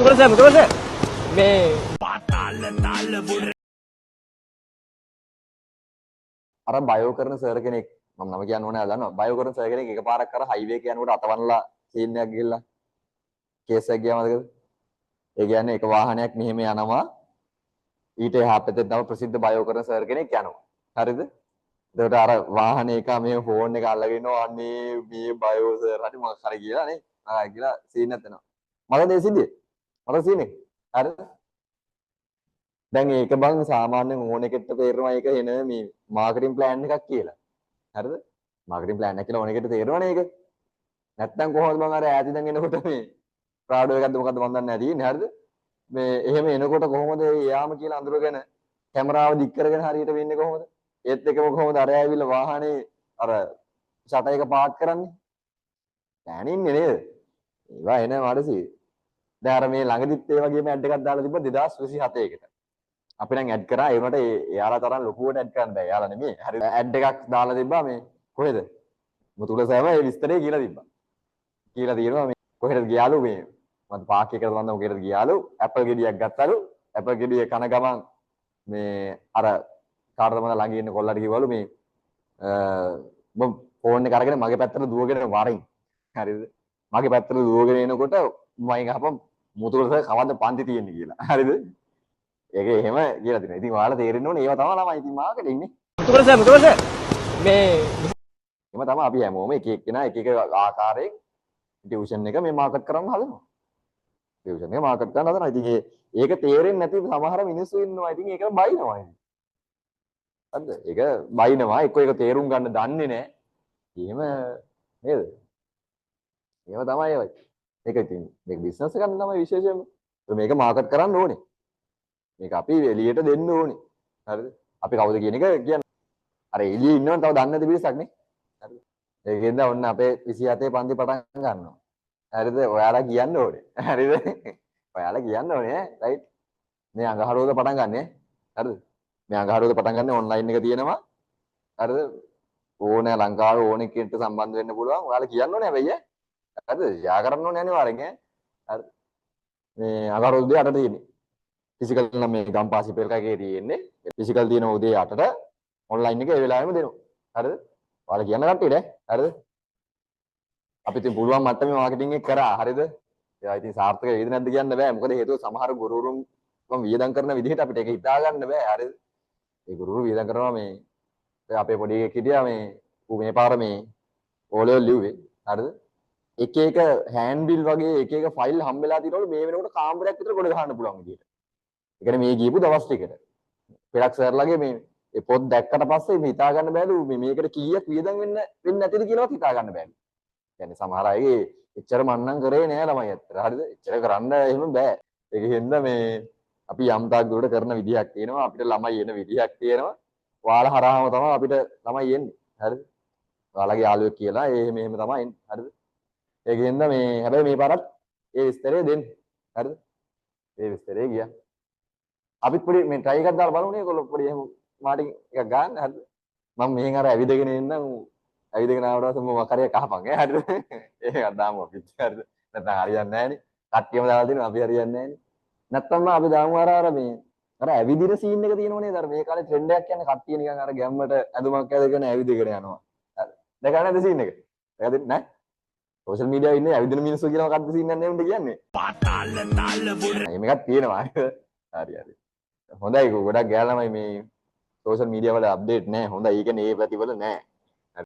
betul sih. Me අර bio කරන sir කෙනෙක් මම නම කියන්න ඕනේ දන්නවා බයෝ කරන සර් කෙනෙක් එකපාරක් අර හයිවේ එක යනකොට අතවන්නලා සීන් එකක් ගිහලා කේස් එකක් ගියා මතකද? ඒ කියන්නේ එක වාහනයක් මෙහෙම යනවා ඊට එහා පැත්තේ තව ප්‍රසිද්ධ බයෝ කරන සර් කෙනෙක් යනවා. හරිද? එතකොට අර වාහනේ එක මේ ෆෝන් එක අල්ලගෙන ඉන්නවා අනේ මේ බයෝ සර් හරි මොකක් හරි කියලා නේ. ආ කියලා සීන් එකක් දෙනවා. මම මේ සිද්ධිය. මට සීන් එක. හරිද? දැන් ඒක බං සාමාන්‍යයෙන් ඕන එකට තේරෙනවා ඒක එන මේ මාකටිං ප්ලෑන් එකක් කියලා. හරිද? මාකටිං ප්ලෑන් එක කියලා ඕන එකට තේරෙනවනේ ඒක. නැත්තම් කොහොමද මම අර ඈත ඉඳන් එනකොට මේ ප්‍රාඩෝ එකක්ද මොකද්ද මන් දන්නේ නැහැ තියෙන්නේ. හරිද? මේ එහෙම එනකොට කොහොමද යාම කියලා අඳුරගෙන කැමරාව දික් කරගෙන හරියට වෙන්නේ කොහොමද? ඒත් එකම කොහොමද අර ඇවිල්ලා වාහනේ අර ෂටර් එක පාත් කරන්නේ? දැනින්නේ නේද? ඒවා එන මානසි. දැන් අර මේ ළඟදිත් ඒ වගේම ඇඩ් එකක් දාලා තිබ්බා 2027 කට. අපි නම් ඇඩ් කරා ඒ වුණාට එයාලා තරම් ලොකුවට ඇඩ් කරන්න බෑ. එයාලා නෙමෙයි. හරි ඇඩ් එකක් දාලා තිබ්බා මේ කොහෙද? මුතුල සෑම ඒ විස්තරේ කියලා තිබ්බා. කියලා තියෙනවා මේ කොහෙද ගියාලු මේ මම පාක් එකකට වන්දම කොහෙද ගියාලු ඇපල් ගෙඩියක් ගත්තලු ඇපල් ගෙඩිය කන ගමන් මේ අර කාටද මම ළඟ ඉන්න කොල්ලට කිව්වලු මේ මම ෆෝන් එක අරගෙන මගේ පැත්තට දුවගෙන වරින් හරිද මගේ පැත්තට දුවගෙන එනකොට මම ගහපම් මුතුල සර් කවද්ද පන්ති තියෙන්නේ කියලා. හරිද? ඒක එහෙම කියලා තියෙනවා. ඉතින් ඔයාලා තේරෙන්න ඕනේ ඒවා තමයි ළමයි ඉතින් මාකටිං නේ. betul sih. Me එහෙම තමයි අපි හැමෝම එක එක්කෙනා එක එක ආකාරයෙන් ටියුෂන් එක මේ මාකට් කරන්න හදනවා. ටියුෂන් එක මාකට් කරන්න හදනවා. ඉතින් ඒක තේරෙන්නේ නැති සමහර මිනිස්සු ඉන්නවා. ඉතින් ඒක බයිනවා ඉතින්. හරිද? ඒක බයිනවා. එක්ක ඒක තේරුම් ගන්න දන්නේ නැහැ. එහෙම නේද? එහෙම තමයි ඒවයි. ඒක ඉතින් මේක බිස්නස් එකක් තමයි විශේෂයෙන්ම. මේක මාකට් කරන්න ඕනේ. මේක අපි එළියට දෙන්න ඕනේ. හරිද? අපි කවුද කියන එක කියන්න. අර එළියේ ඉන්නවනේ තව දන්නේ නැති පිරිසක් නේ. හරිද? ඒකෙන්ද ඔන්න අපේ 27 පන්ති පටන් ගන්නවා. හරිද? ඔයාලා කියන්න ඕනේ. හරිද? ඔයාලා කියන්න ඕනේ ඈ. රයිට්. මේ අඟහරුවද පටන් ගන්නෙ. හරිද? මේ අඟහරුවද පටන් ගන්න ඔන්ලයින් එක තියෙනවා. හරිද? ඕනේ ලංකාවේ ඕනේ කෙනෙක්ට සම්බන්ධ වෙන්න පුළුවන්. ඔයාලා කියන්න ඕනේ හැබැයි ඈ. හරිද? යා කරන්න ඕනේ අනිවාර්යෙන් ඈ. හරිද? මේ අඟහරුවද 8ට තියෙන්නේ. ෆිසිකල් නම් මේ ගම්පාසි පෙරක එකේ තියෙන්නේ. ෆිසිකල් තියෙන උදේ 8ට ඔන්ලයින් එක ඒ වෙලාවෙම දෙනවා. හරිද? ඔයාලා කියන්න කට්ටියට ඈ. හරිද? අපි ඉතින් පුළුවන් මට්ටමේ මාකටිං එක කරා. හරිද? ඒවා ඉතින් සාර්ථක වේද නැද්ද කියන්න බෑ. මොකද හේතුව සමහර ගුරුවරුන් මම වියදම් කරන විදිහට අපිට ඒක හිතා ගන්න බෑ. හරිද? ඒ ගුරුවරු වියදම් කරනවා මේ අපේ පොඩි එකෙක් හිටියා මේ ඌ මේ පාර මේ ඕලෙවල් ලිව්වේ. හරිද? එක එක හෑන්ඩ් බිල් වගේ එක එක ෆයිල් හම්බෙලා තියෙනවලු මේ වෙනකොට කාමරයක් විතර ගොඩ ගහන්න පුළුවන් විදිහට. ඒ කියන්නේ මේ ගියපු දවස් ටිකට. පෙරක් සර්ලාගේ මේ ඒ පොත් දැක්කට පස්සේ මේ හිතා ගන්න බෑලු මේකට කීයක් වියදම් වෙන්නේ නැතිද කියලාවත් හිතා ගන්න බෑලු. කියන්නේ සමහර අයගේ එච්චර මන්නම් කරේ නෑ ළමයි අතර. හරිද? එච්චර කරන්න එහෙම බෑ. ඒකෙන්ද මේ අපි යම් තාක් දුරට කරන විදිහක් තියෙනවා. අපිට ළමයි එන විදිහක් තියෙනවා. ඔයාලා හරහාම තමයි අපිට ළමයි එන්නේ. හරිද? ඔයාලගේ යාළුවෙක් කියලා මෙහෙම තමයි එන්නේ. හරිද? ඒකෙන්ද මේ හැබැයි මේ පාරත් ඒ විස්තරය දෙන්න. හරිද? ඒ විස්තරය ගියා. අපිත් පොඩි මේ try එකක් දාලා බලමුනේ ඒගොල්ලෝ පොඩි එහෙම මාටින් එකක් ගන්න. හරිද? මම මෙහෙන් අර ඇවිදගෙන එන්නම් ඇවිදගෙන ආවට පස්සේ මොකක් හරි කහපන් ඈ හරිද? ඒකක් දාමු අපි. හරිද? නැත්නම් හරියන්නේ නැහනේ. කට්ටියම දාලා දෙනවා අපි හරියන්නේ නැහනේ. නැත්නම් අපි දාමු අර මේ අර ඇවිදින සීන් එක තියෙනවනේ අර මේ කාලේ ට්‍රෙන්ඩ් එකක් කියන්නේ කට්ටිය නිකන් අර ගැම්මට ඇඳුමක් ඇඳගෙන ඇවිදගෙන යනවා. හරි. දැක නැද්ද සීන් එක? දැකද නැහැ? සෝෂල් මීඩියාවේ ඉන්නේ ඇවිදින මිනිස්සු කියලා මොකක්ද සීන් එකක් නෙවෙන්න කියන්නේ. පාතාල තාල බුර. මේකක් තියෙනවා. හරි හරි. හොඳයි ගොඩක් ගෑලා ළමයි මේ සෝෂල් මීඩියා වල අප්ඩේට් නැහැ. හොඳයි. ඒ කියන්නේ ඒ පැතිවල නැහැ.